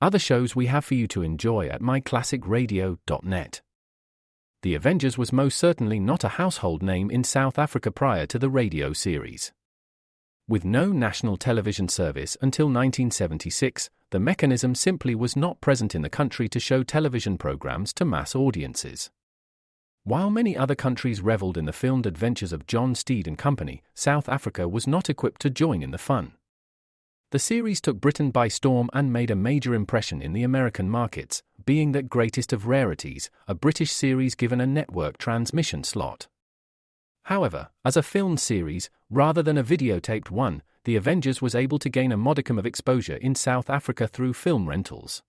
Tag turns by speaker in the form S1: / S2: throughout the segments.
S1: other shows we have for you to enjoy at myclassicradio.net. The Avengers was most certainly not a household name in South Africa prior to the radio series. With no national television service until 1976, the mechanism simply was not present in the country to show television programs to mass audiences. While many other countries reveled in the filmed adventures of John Steed and company, South Africa was not equipped to join in the fun. The series took Britain by storm and made a major impression in the American markets, being that greatest of rarities, a British series given a network transmission slot. However, as a filmed series, rather than a videotaped one, The Avengers was able to gain a modicum of exposure in South Africa through film rentals.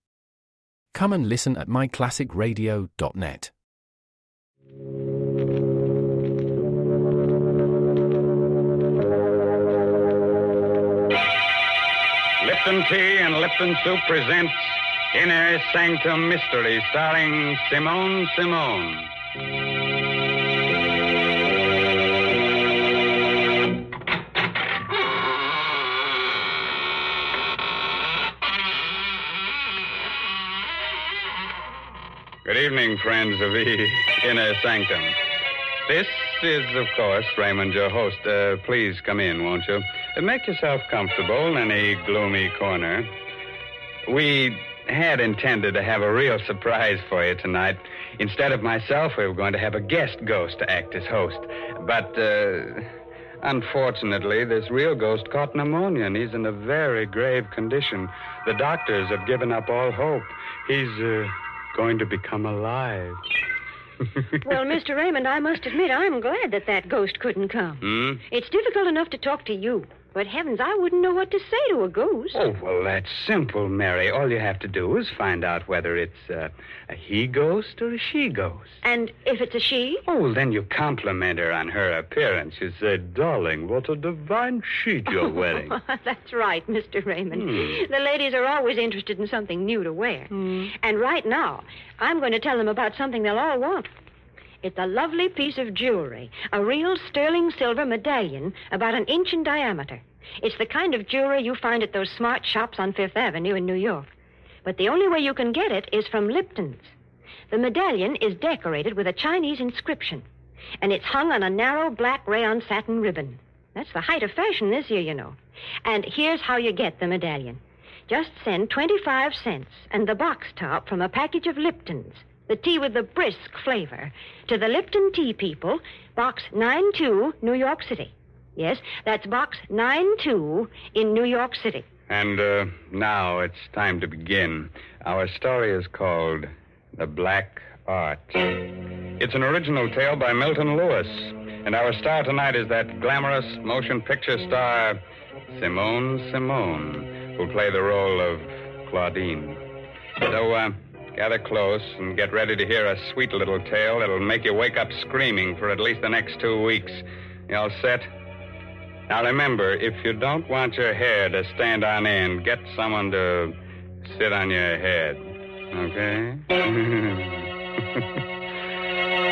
S1: Come and listen at myclassicradio.net.
S2: Lipton Tea and Lipton Soup presents Inner Sanctum Mystery, starring Simone Simone. Good evening, friends of the Inner Sanctum. This is, of course, Raymond, your host. Please come in, won't you? Make yourself comfortable in any gloomy corner. We had intended to have a real surprise for you tonight. Instead of myself, we were going to have a guest ghost to act as host. But, unfortunately, this real ghost caught pneumonia, and he's in a very grave condition. The doctors have given up all hope. He's, going to become alive.
S3: Well, Mr. Raymond, I must admit I'm glad that ghost couldn't come. It's difficult enough to talk to you, but heavens, I wouldn't know what to say to a ghost.
S2: Oh, well, that's simple, Mary. All you have to do is find out whether it's a he ghost or a she ghost.
S3: And if it's a she?
S2: Oh, well, then you compliment her on her appearance. You say, darling, what a divine sheet you're wearing.
S3: That's right, Mr. Raymond. The ladies are always interested in something new to wear. And right now, I'm going to tell them about something they'll all want. It's a lovely piece of jewelry, a real sterling silver medallion about an inch in diameter. It's the kind of jewelry you find at those smart shops on Fifth Avenue in New York. But the only way you can get it is from Lipton's. The medallion is decorated with a Chinese inscription, and it's hung on a narrow black rayon satin ribbon. That's the height of fashion this year, you know. And here's how you get the medallion. Just send 25 cents and the box top from a package of Lipton's, the tea with the brisk flavor, to the Lipton Tea People, Box 92, New York City. Yes, that's Box 92 in New York City.
S2: And now it's time to begin. Our story is called The Black Art. It's an original tale by Milton Lewis. And our star tonight is that glamorous motion picture star, Simone Simone, who'll play the role of Claudine. So, gather close and get ready to hear a sweet little tale that'll make you wake up screaming for at least the next 2 weeks. You all set? Now remember, if you don't want your hair to stand on end, get someone to sit on your head. Okay?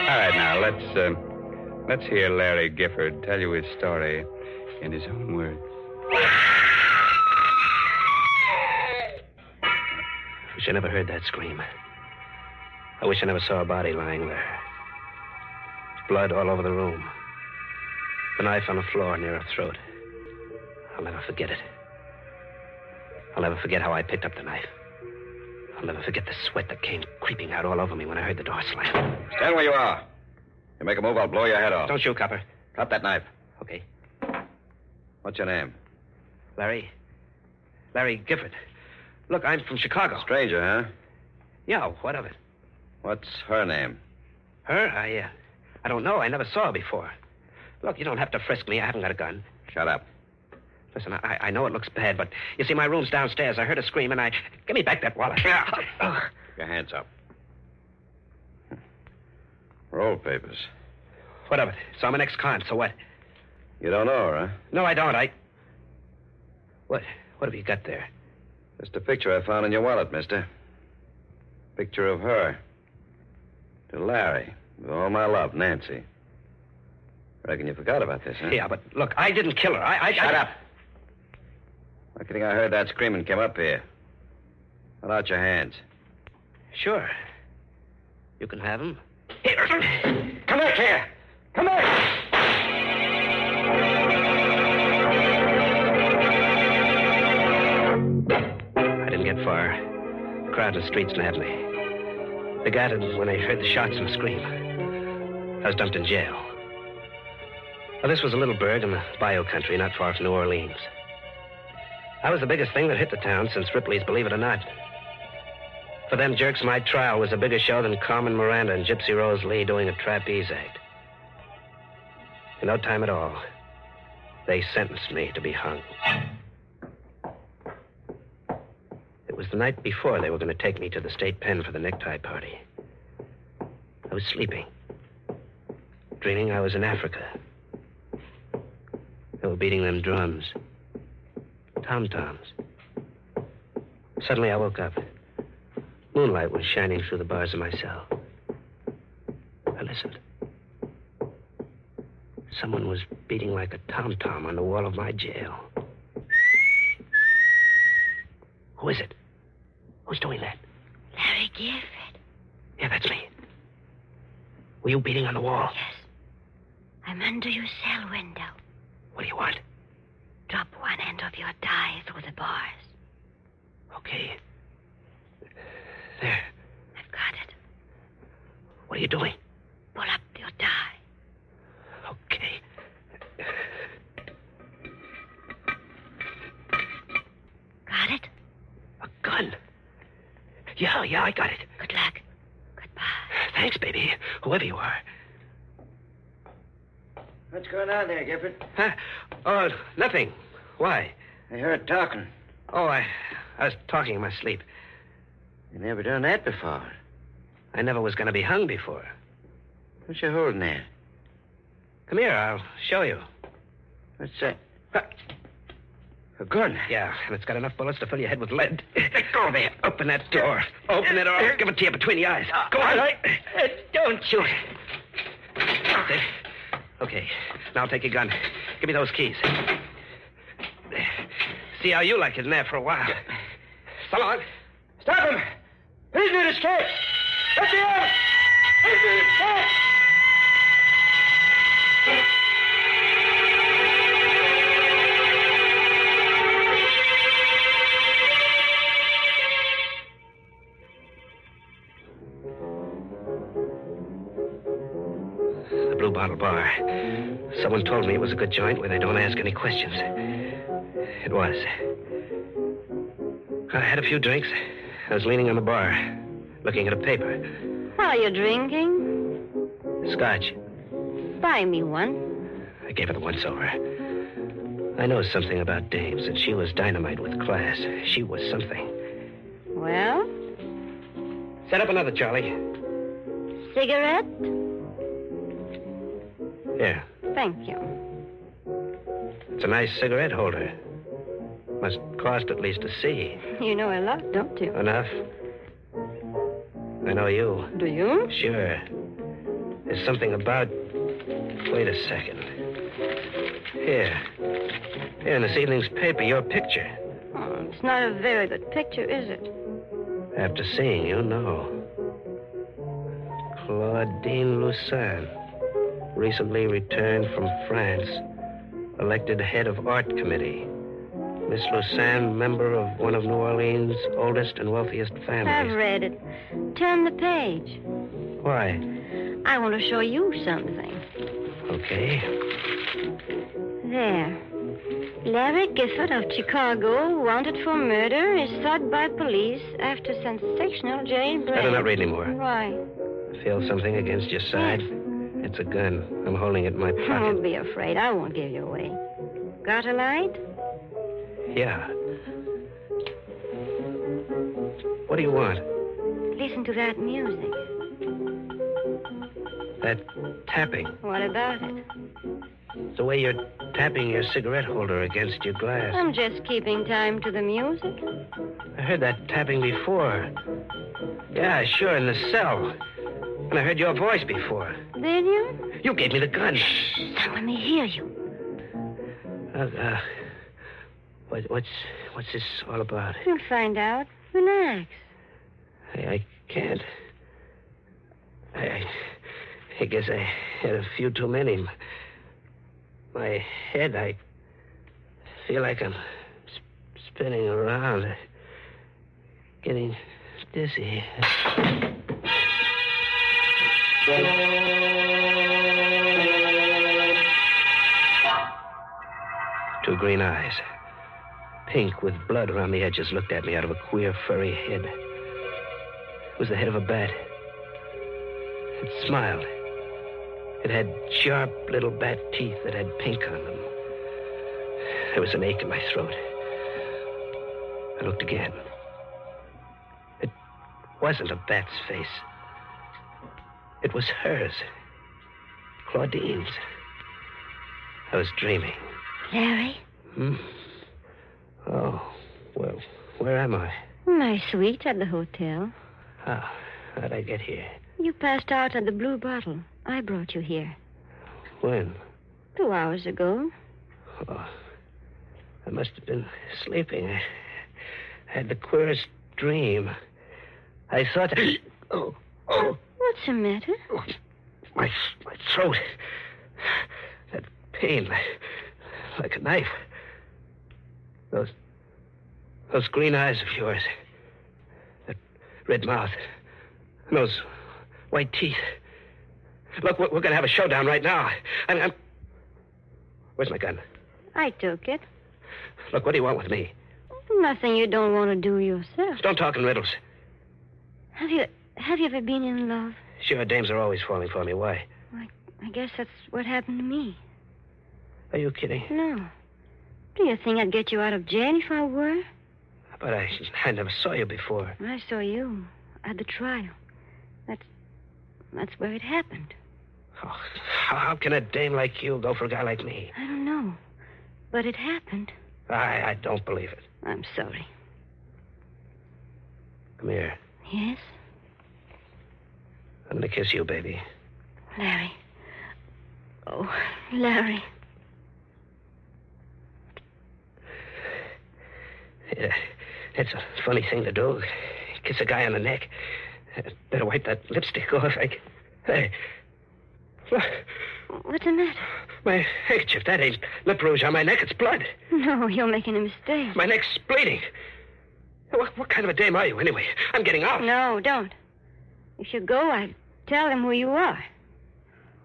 S2: All right, now, let's hear Larry Gifford tell you his story in his own words.
S4: Wish I never heard that scream. I wish I never saw a body lying there. Blood all over the room. The knife on the floor near her throat. I'll never forget it. I'll never forget how I picked up the knife. I'll never forget the sweat that came creeping out all over me when I heard the door slam.
S5: Stand where you are. You make a move, I'll blow your head off.
S4: Don't shoot, copper.
S5: Drop that knife.
S4: Okay.
S5: What's your name?
S4: Larry Gifford. Look, I'm from Chicago.
S5: Stranger, huh?
S4: Yeah, what of it?
S5: What's her name?
S4: Her? I don't know. I never saw her before. Look, you don't have to frisk me. I haven't got a gun.
S5: Shut up.
S4: Listen, I know it looks bad, but you see, my room's downstairs. I heard a scream, and Give me back that wallet.
S5: Your hands up. Roll papers.
S4: What of it? So I'm an ex-con, so what?
S5: You don't know her, huh?
S4: No, I don't. What have you got there?
S5: Just a picture I found in your wallet, mister. Picture of her. To Larry. With all my love, Nancy. Reckon you forgot about this, huh?
S4: Yeah, but look, I didn't kill her.
S5: Shut up. I think I heard that scream and came up here. Put out your hands.
S4: Sure. You can have them.
S5: Here. Come back here. Come back.
S4: I didn't get far. The crowd in the streets nabbed me. They gathered when they heard the shots and the scream. I was dumped in jail. Well, this was a little burg in the bayou country, not far from New Orleans. I was the biggest thing that hit the town since Ripley's Believe It or Not. For them jerks, my trial was a bigger show than Carmen Miranda and Gypsy Rose Lee doing a trapeze act. In no time at all, they sentenced me to be hung. It was the night before they were going to take me to the state pen for the necktie party. I was sleeping, dreaming I was in Africa. They were beating them drums, tom-toms. Suddenly I woke up. Moonlight was shining through the bars of my cell. I listened. Someone was beating like a tom-tom on the wall of my jail. Who is it? Who's doing that?
S3: Larry Gifford.
S4: Yeah, that's me. Were you beating on the wall?
S3: Yes. I'm under your cell window.
S4: What do you want?
S3: Drop one end of your tie through the bars.
S4: Okay. There.
S3: I've got it.
S4: What are you doing?
S3: Pull up your tie.
S4: Okay.
S3: Got it?
S4: A gun. Yeah, I got it.
S3: Good luck. Goodbye.
S4: Thanks, baby. Whoever you are.
S5: What's going on there, Gifford?
S4: Huh? Oh, nothing. Why?
S5: I heard talking.
S4: Oh, I was talking in my sleep.
S5: You never done that before.
S4: I never was going to be hung before.
S5: What's you holding there?
S4: Come here, I'll show you.
S5: What's that? A gun?
S4: Yeah, and it's got enough bullets to fill your head with lead. Go there. Open that door. Open it or I'll give it to you between the eyes. Go on.
S3: Don't shoot.
S4: There. Okay, now take your gun. Give me those keys. See how you like it in there for a while. So long.
S5: Stop him! He's an escape! Let me out! He's an escape!
S4: The Blue Bottle Bar. Someone told me it was a good joint where they don't ask any questions. It was. I had a few drinks. I was leaning on the bar, looking at a paper.
S3: What are you drinking?
S4: Scotch.
S3: Buy me one.
S4: I gave her the once-over. I know something about dames, and she was dynamite with class. She was something.
S3: Well?
S4: Set up another, Charlie.
S3: Cigarette?
S4: Here.
S3: Thank you.
S4: It's a nice cigarette holder. Must cost at least a C.
S3: You know a lot, don't you?
S4: Enough. I know you.
S3: Do you?
S4: Sure. There's something about... Wait a second. Here in this evening's paper, your picture.
S3: Oh, it's not a very good picture, is it?
S4: After seeing you, no. Claudine Lucin, recently returned from France, elected head of art committee. Miss Lucin, member of one of New Orleans' oldest and wealthiest families.
S3: I've read it. Turn the page.
S4: Why?
S3: I want to show you something.
S4: Okay.
S3: There. Larry Gifford of Chicago, wanted for murder, is sought by police after sensational jailbreak.
S4: Better not read anymore.
S3: Why?
S4: I feel something against your side.
S3: Yes.
S4: It's a gun. I'm holding it in my pocket.
S3: Don't be afraid. I won't give you away. Got a light?
S4: Yeah. What do you want?
S3: Listen to that music.
S4: That tapping.
S3: What about it?
S4: The way you're tapping your cigarette holder against your glass.
S3: I'm just keeping time to the music.
S4: I heard that tapping before. Yeah, sure, in the cell. And I heard your voice before.
S3: Did you?
S4: You gave me the gun.
S3: Now let me hear you.
S4: What's this all about?
S3: You'll find out. Relax.
S4: I can't. I guess I had a few too many. My head, I feel like I'm spinning around, getting dizzy. Two green eyes, pink with blood around the edges, looked at me out of a queer, furry head. It was the head of a bat. It smiled. It had sharp little bat teeth that had pink on them. There was an ache in my throat. I looked again. It wasn't a bat's face. It was hers. Claudine's. I was dreaming.
S3: Larry?
S4: Oh, well, where am I?
S3: My suite at the hotel.
S4: How'd I get here?
S3: You passed out at the blue bottle. I brought you here.
S4: When?
S3: 2 hours ago.
S4: Oh, I must have been sleeping. I had the queerest dream. I thought... Oh.
S3: What's the matter?
S4: Oh, my throat. That pain, like a knife. Those green eyes of yours. That red mouth. And those white teeth. Look, we're going to have a showdown right now. I'm... Where's my gun?
S3: I took it.
S4: Look, what do you want with me?
S3: Nothing you don't want to do yourself.
S4: Don't talk in riddles.
S3: Have you ever been in love?
S4: Sure, dames are always falling for me. Why?
S3: I guess that's what happened to me.
S4: Are you kidding?
S3: No. Do you think I'd get you out of jail if I were?
S4: But I never saw you before.
S3: I saw you at the trial. That's where it happened.
S4: Oh, how can a dame like you go for a guy like me?
S3: I don't know. But it happened.
S4: I don't believe it.
S3: I'm sorry.
S4: Come here.
S3: Yes?
S4: I'm going to kiss you, baby.
S3: Larry. Oh, Larry.
S4: Yeah, it's a funny thing to do. Kiss a guy on the neck. Better wipe that lipstick off. Hey. Look.
S3: What's the matter?
S4: My handkerchief. That ain't lip rouge on my neck. It's blood.
S3: No, you're making a mistake.
S4: My neck's bleeding. What kind of a dame are you, anyway? I'm getting out.
S3: No, don't. If you go, I'll tell them who you are.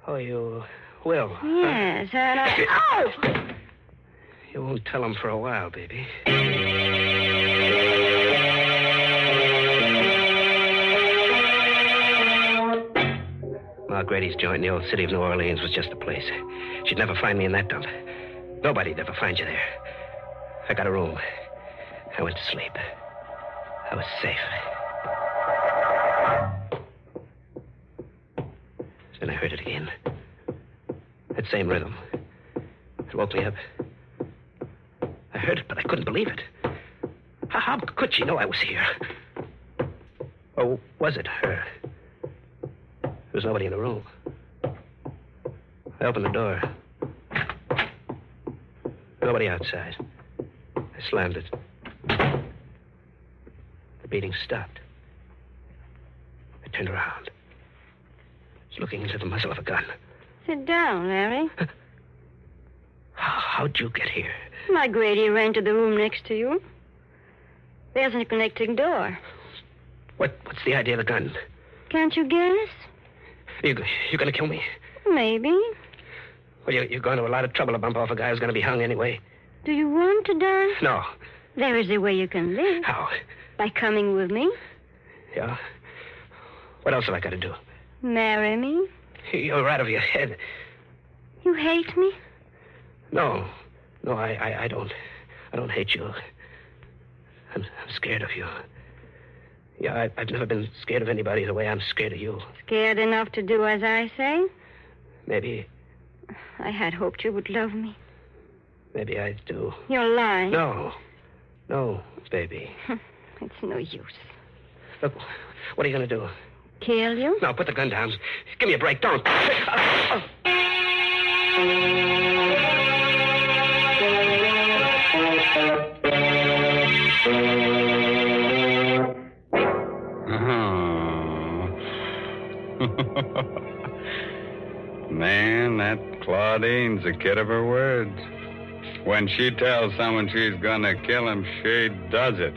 S4: Oh, you will?
S3: Yes, and I...
S4: Ow! You won't tell them for a while, baby. Ma Grady's joint in the old city of New Orleans was just a place. She'd never find me in that dump. Nobody'd ever find you there. I got a room. I went to sleep. I was safe. Then I heard it again. That same rhythm. It woke me up. I heard it, but I couldn't believe it. How could she know I was here? Or was it her? There was nobody in the room. I opened the door. Nobody outside. I slammed it. The beating stopped. I turned around. I was looking into the muzzle of a gun.
S3: Sit down, Larry.
S4: How'd you get here?
S3: My Grady ran to the room next to you. There's a connecting door.
S4: What's the idea of the gun?
S3: Can't you guess?
S4: You gonna kill me?
S3: Maybe.
S4: Well, you're going to a lot of trouble to bump off a guy who's gonna be hung anyway.
S3: Do you want to die?
S4: No.
S3: There is a way you can live.
S4: How?
S3: By coming with me.
S4: Yeah? What else have I got to do?
S3: Marry me.
S4: You're out of your head.
S3: You hate me?
S4: No, I don't. I don't hate you. I'm scared of you. Yeah, I've never been scared of anybody the way I'm scared of you.
S3: Scared enough to do as I say?
S4: Maybe
S3: I had hoped you would love me.
S4: Maybe I do.
S3: You're lying.
S4: No, baby.
S3: It's no use.
S4: Look, what are you going to do?
S3: Kill you?
S4: No, put the gun down. Give me a break. Don't.
S2: Man, that Claudine's a kid of her words. When she tells someone she's gonna kill him, she does it.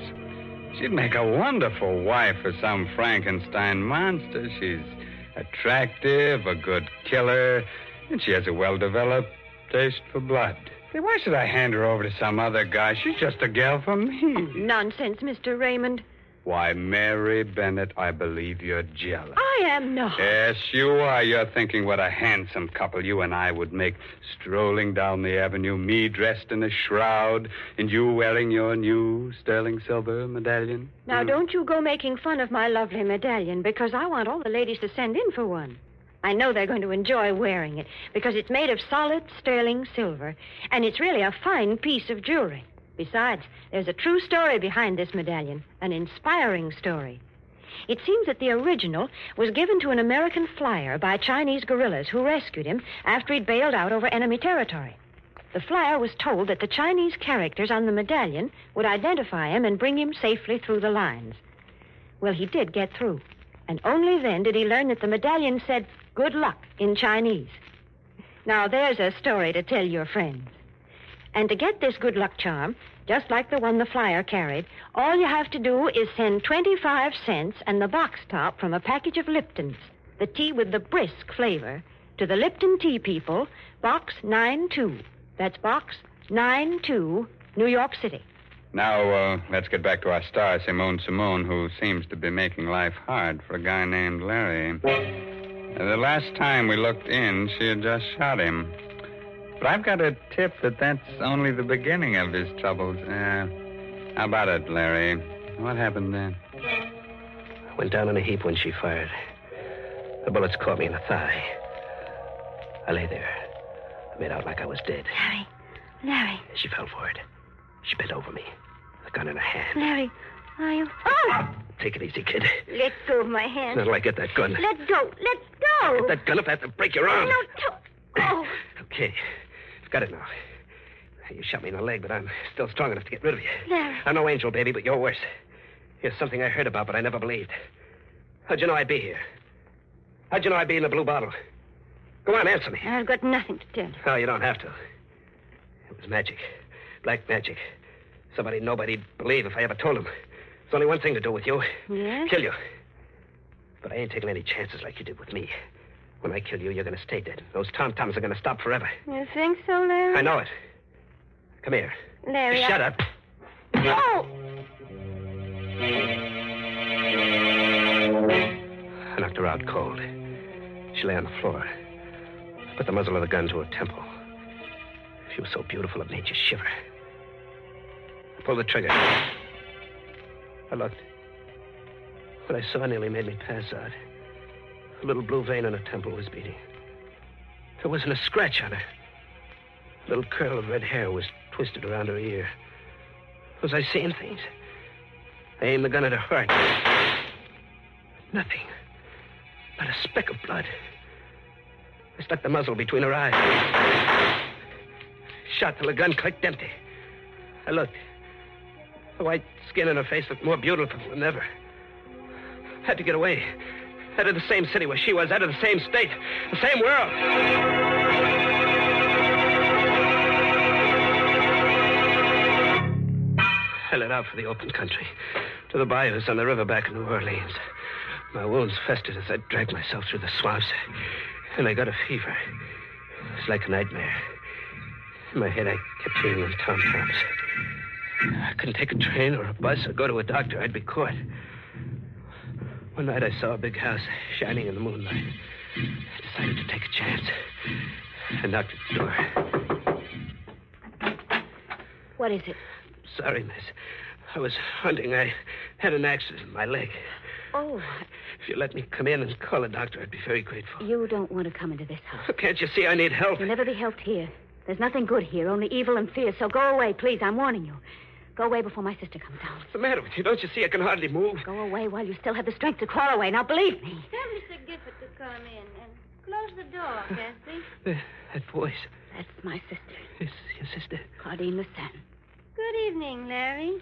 S2: She'd make a wonderful wife for some Frankenstein monster. She's attractive, a good killer, and she has a well-developed taste for blood. Say, why should I hand her over to some other guy? She's just a gal for me.
S3: Nonsense, Mr. Raymond.
S2: Why, Mary Bennett, I believe you're jealous.
S3: I am not.
S2: Yes, you are. You're thinking what a handsome couple you and I would make, strolling down the avenue, me dressed in a shroud, and you wearing your new sterling silver medallion.
S3: Now, don't you go making fun of my lovely medallion, because I want all the ladies to send in for one. I know they're going to enjoy wearing it, because it's made of solid sterling silver, and it's really a fine piece of jewelry. Besides, there's a true story behind this medallion, an inspiring story. It seems that the original was given to an American flyer by Chinese guerrillas who rescued him after he'd bailed out over enemy territory. The flyer was told that the Chinese characters on the medallion would identify him and bring him safely through the lines. Well, he did get through, and only then did he learn that the medallion said, "Good luck," in Chinese. Now, there's a story to tell your friends. And to get this good luck charm, just like the one the flyer carried, all you have to do is send 25 cents and the box top from a package of Lipton's, the tea with the brisk flavor, to the Lipton Tea People, Box 92. That's Box 92, New York City.
S2: Now, let's get back to our star, Simone, who seems to be making life hard for a guy named Larry. The last time we looked in, she had just shot him. But I've got a tip that that's only the beginning of his troubles. How about it, Larry? What happened then?
S4: I went down in a heap when she fired. The bullets caught me in the thigh. I lay there. I made out like I was dead.
S3: Larry.
S4: She fell for it. She bent over me, the gun in her hand.
S3: Larry, are you... Oh!
S4: Take it easy, kid.
S3: Let go of my hand.
S4: Now, till I get that gun.
S3: Let go. Let go.
S4: Get that gun if I have to break your arm.
S3: No, don't. Oh.
S4: Okay. I've got it now. You shot me in the leg, but I'm still strong enough to get rid of you.
S3: Larry.
S4: I'm no angel, baby, but you're worse. Here's something I heard about, but I never believed. How'd you know I'd be here? How'd you know I'd be in the blue bottle? Go on, answer me.
S3: I've got nothing to tell.
S4: Oh, you don't have to. It was magic. Black magic. Somebody nobody'd believe if I ever told him. There's only one thing to do with you.
S3: Yes?
S4: Kill you. But I ain't taking any chances like you did with me. When I kill you, you're going to stay dead. Those tom-toms are going to stop forever.
S3: You think so, Larry?
S4: I know it. Come here.
S3: Larry,
S4: Shut up.
S3: Oh!
S4: I knocked her out cold. She lay on the floor. Put the muzzle of the gun to her temple. She was so beautiful it made you shiver. I pulled the trigger. I looked. What I saw nearly made me pass out. A little blue vein on her temple was beating. There wasn't a scratch on her. A little curl of red hair was twisted around her ear. Was I seeing things? I aimed the gun at her heart. Nothing. Not a speck of blood. I stuck the muzzle between her eyes. Shot till the gun clicked empty. I looked. The white skin on her face looked more beautiful than ever. Had to get away. Out of the same city where she was, out of the same state, the same world. I let out for the open country, to the bayous on the river back in New Orleans. My wounds festered as I dragged myself through the swamps, and I got a fever. It was like a nightmare. In my head, I kept hearing those tom-toms. I couldn't take a train or a bus or go to a doctor. I'd be caught. One night I saw a big house shining in the moonlight. I decided to take a chance. I knocked at the door.
S3: What is it?
S4: Sorry, miss. I was hunting. I had an accident in my leg.
S3: Oh.
S4: If you let me come in and call a doctor, I'd be very grateful.
S3: You don't want to come into this house.
S4: Can't you see I need help?
S3: You'll never be helped here. There's nothing good here, only evil and fear. So go away, please. I'm warning you. Go away before my sister comes down.
S4: What's the matter with you? Don't you see I can hardly move?
S3: Go away while you still have the strength to crawl away. Now, believe me.
S6: Tell Mr. Gifford to come in and close the door, Kathy.
S4: That voice.
S3: That's my sister,
S4: It's your sister.
S3: Claudine Lucen.
S6: Good evening, Larry.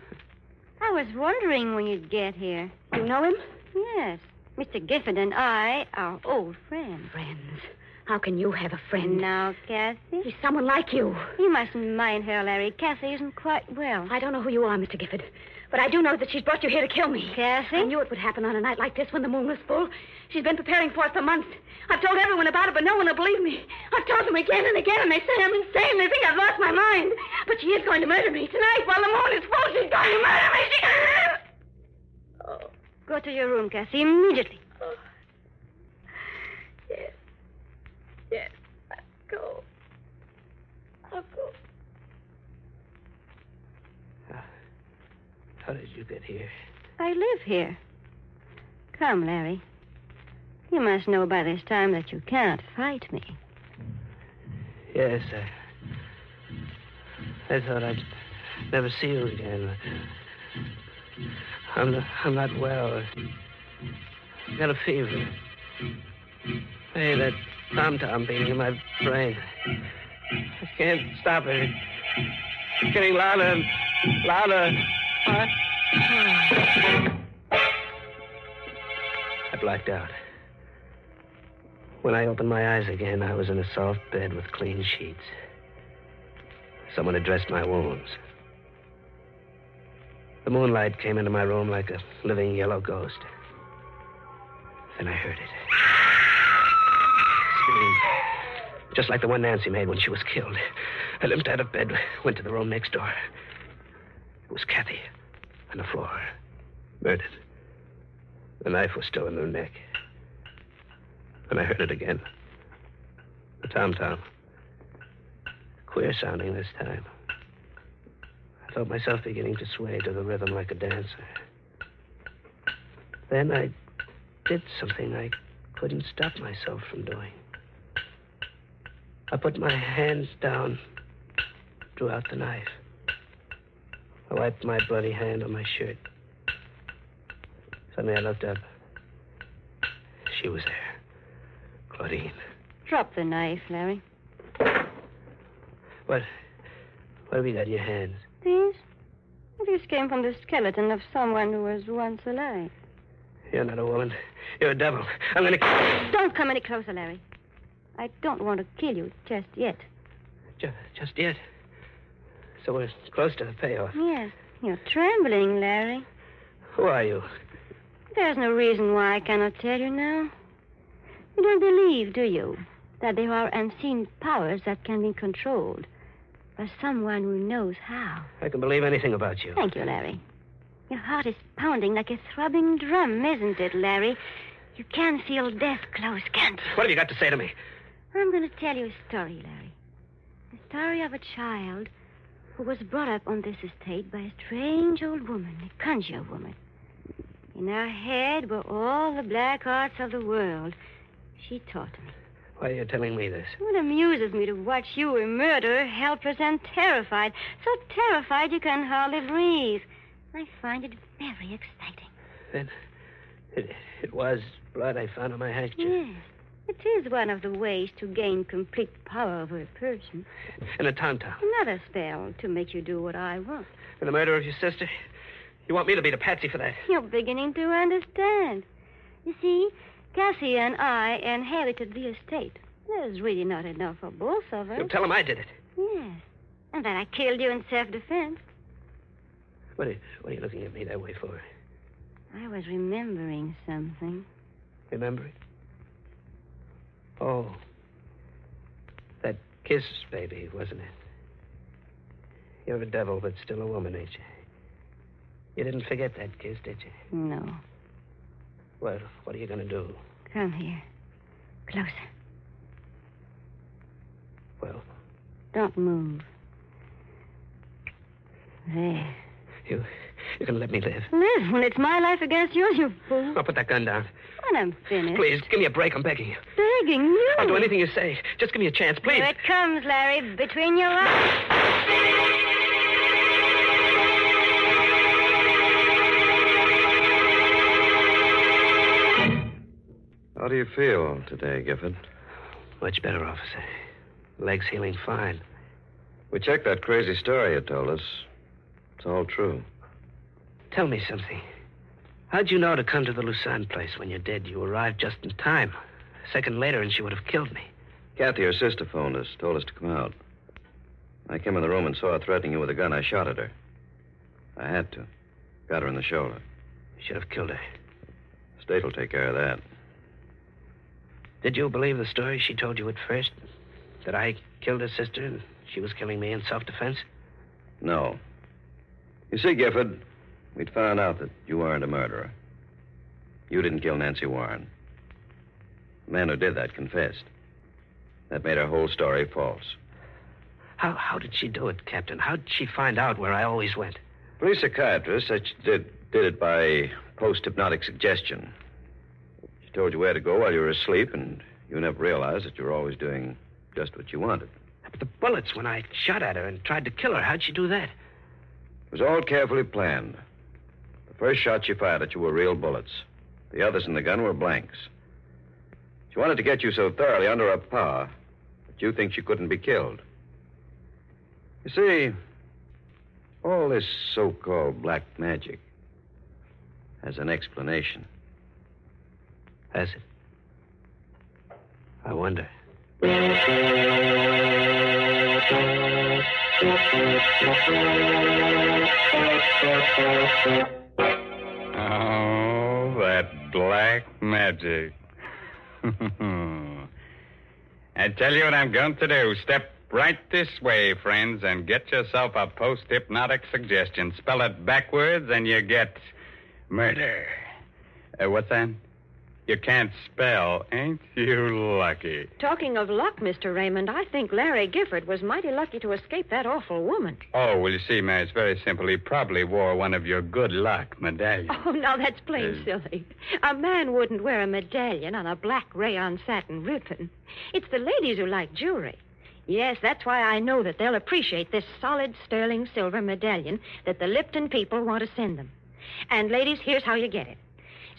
S6: I was wondering when you'd get here.
S3: You know him? Yes. Mr. Gifford and I are old friends.
S7: Friends? How can you have a friend?
S3: Now, Kathy?
S7: He's someone like you.
S3: You mustn't mind her, Larry. Kathy isn't quite well.
S7: I don't know who you are, Mr. Gifford, but I do know that she's brought you here to kill me.
S3: Kathy?
S7: I knew it would happen on a night like this when the moon was full. She's been preparing for it for months. I've told everyone about it, but no one will believe me. I've told them again and again, and they say I'm insane. They think I've lost my mind. But she is going to murder me tonight while the moon is full. She's going to murder me.
S3: Go to your room, Kathy, immediately.
S7: Yes. Yes. I'll go. I'll go.
S4: How did you get here?
S3: I live here. Come, Larry. You must know by this time that you can't fight me.
S4: Yes, I thought I'd never see you again. I'm not well. I've got a fever. Hey, that tom-tom beating in my brain. I can't stop it. It's getting louder and louder. I blacked out. When I opened my eyes again, I was in a soft bed with clean sheets. Someone had dressed my wounds. The moonlight came into my room like a living yellow ghost. Then I heard it. Scream. Just like the one Nancy made when she was killed. I limped out of bed, went to the room next door. It was Kathy on the floor, murdered. The knife was still in her neck. And I heard it again. The tom-tom. Queer sounding this time. I felt myself beginning to sway to the rhythm like a dancer. Then I did something I couldn't stop myself from doing. I put my hands down, drew out the knife. I wiped my bloody hand on my shirt. Suddenly I looked up. She was there. Claudine.
S3: Drop the knife, Larry.
S4: What have you got in your hands?
S3: These? These came from the skeleton of someone who was once alive.
S4: You're not a woman. You're a devil. I'm going to...
S3: Don't come any closer, Larry. I don't want to kill you just yet.
S4: Just yet? So we're close to the payoff.
S3: Yes. You're trembling, Larry.
S4: Who are you?
S3: There's no reason why I cannot tell you now. You don't believe, do you, that there are unseen powers that can be controlled by someone who knows how?
S4: I can believe anything about you.
S3: Thank you, Larry. Your heart is pounding like a throbbing drum, isn't it, Larry? You can feel death close, can't you?
S4: What have you got to say to me?
S3: I'm going to tell you a story, Larry. The story of a child who was brought up on this estate by a strange old woman, a conjure woman. In her head were all the black arts of the world. She taught me.
S4: Why are you telling me this?
S3: It amuses me to watch you a murderer, helpless and terrified. So terrified you can hardly breathe. I find it very exciting.
S4: Then it was blood I found on my handkerchief.
S3: Yes. It is one of the ways to gain complete power over a person.
S4: And a tom-tom.
S3: Another spell to make you do what I want.
S4: And the murder of your sister? You want me to be the patsy for that?
S3: You're beginning to understand. You see, Cassie and I inherited the estate. There's really not enough for both of us.
S4: You tell him I did it.
S3: Yes. And that I killed you in self-defense.
S4: What are you looking at me that way for?
S3: I was remembering something.
S4: Remember it? Oh. That kiss, baby, wasn't it? You're a devil, but still a woman, ain't you? You didn't forget that kiss, did you?
S3: No.
S4: Well, what are you going to do?
S3: Come here. Closer.
S4: Well?
S3: Don't move. There.
S4: You can let me live.
S3: Live when it's my life against yours, you fool.
S4: I'll put that gun down.
S3: When I'm finished.
S4: Please, give me a break. I'm begging you.
S3: Begging you?
S4: I'll do anything you say. Just give me a chance, please.
S3: Here it comes, Larry, between your eyes.
S5: How do you feel today, Gifford?
S4: Much better, officer. Leg's healing fine.
S5: We checked that crazy story you told us. It's all true.
S4: Tell me something. How'd you know to come to the Lucerne place when you did? You arrived just in time. A second later, and she would have killed me.
S5: Kathy, her sister, phoned us, told us to come out. I came in the room and saw her threatening you with a gun. I shot at her. I had to. Got her in the shoulder.
S4: You should have killed her.
S5: State will take care of that.
S4: Did you believe the story she told you at first? That I killed her sister and she was killing me in self-defense?
S5: No. You see, Gifford, we'd found out that you weren't a murderer. You didn't kill Nancy Warren. The man who did that confessed. That made her whole story false.
S4: How did she do it, Captain? How did she find out where I always went?
S5: Police psychiatrist said she did it by post-hypnotic suggestion. She told you where to go while you were asleep, and you never realized that you were always doing just what you wanted.
S4: But the bullets, when I shot at her and tried to kill her, how'd she do that?
S5: It was all carefully planned. The first shot she fired at you were real bullets. The others in the gun were blanks. She wanted to get you so thoroughly under her power that you think she couldn't be killed. You see, all this so-called black magic has an explanation.
S4: Has it? I wonder.
S2: Oh, that black magic. I tell you what I'm going to do. Step right this way, friends, and get yourself a post-hypnotic suggestion. Spell it backwards, and you get murder. What's that? You can't spell. Ain't you lucky?
S3: Talking of luck, Mr. Raymond, I think Larry Gifford was mighty lucky to escape that awful woman.
S2: Oh, well, you see, Mary, it's very simple. He probably wore one of your good luck medallions.
S3: Oh, now that's plain silly. A man wouldn't wear a medallion on a black rayon satin ribbon. It's the ladies who like jewelry. Yes, that's why I know that they'll appreciate this solid sterling silver medallion that the Lipton people want to send them. And, ladies, here's how you get it.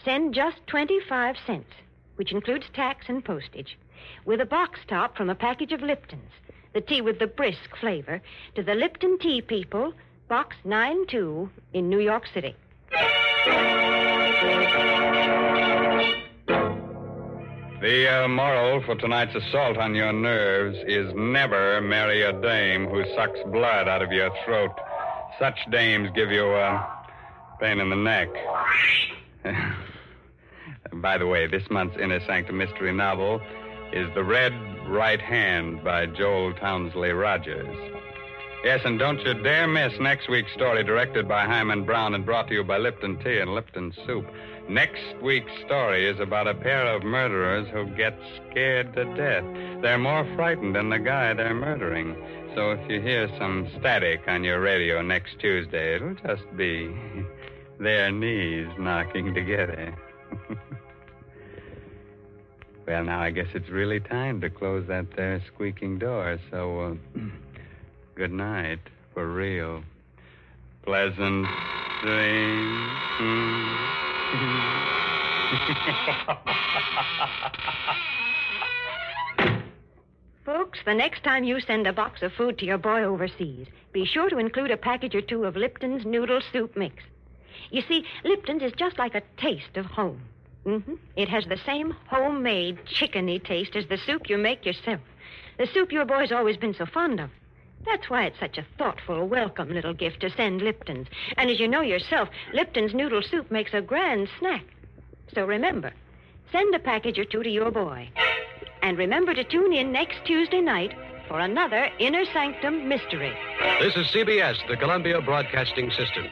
S3: Send just 25 cents, which includes tax and postage, with a box top from a package of Liptons, the tea with the brisk flavor, to the Lipton Tea People, Box 92 in New York City.
S2: The moral for tonight's assault on your nerves is never marry a dame who sucks blood out of your throat. Such dames give you a pain in the neck. By the way, this month's Inner Sanctum mystery novel is The Red Right Hand by Joel Townsley Rogers. Yes, and don't you dare miss next week's story, directed by Hyman Brown and brought to you by Lipton Tea and Lipton Soup. Next week's story is about a pair of murderers who get scared to death. They're more frightened than the guy they're murdering. So if you hear some static on your radio next Tuesday, it'll just be their knees knocking together. Well, now I guess it's really time to close that there squeaking door. So, good night, for real. Pleasant dreams.
S3: Folks, the next time you send a box of food to your boy overseas, be sure to include a package or two of Lipton's Noodle Soup Mix. You see, Lipton's is just like a taste of home. It has the same homemade chickeny taste as the soup you make yourself. The soup your boy's always been so fond of. That's why it's such a thoughtful, welcome little gift to send Lipton's. And as you know yourself, Lipton's noodle soup makes a grand snack. So remember, send a package or two to your boy. And remember to tune in next Tuesday night for another Inner Sanctum mystery.
S8: This is CBS, the Columbia Broadcasting System.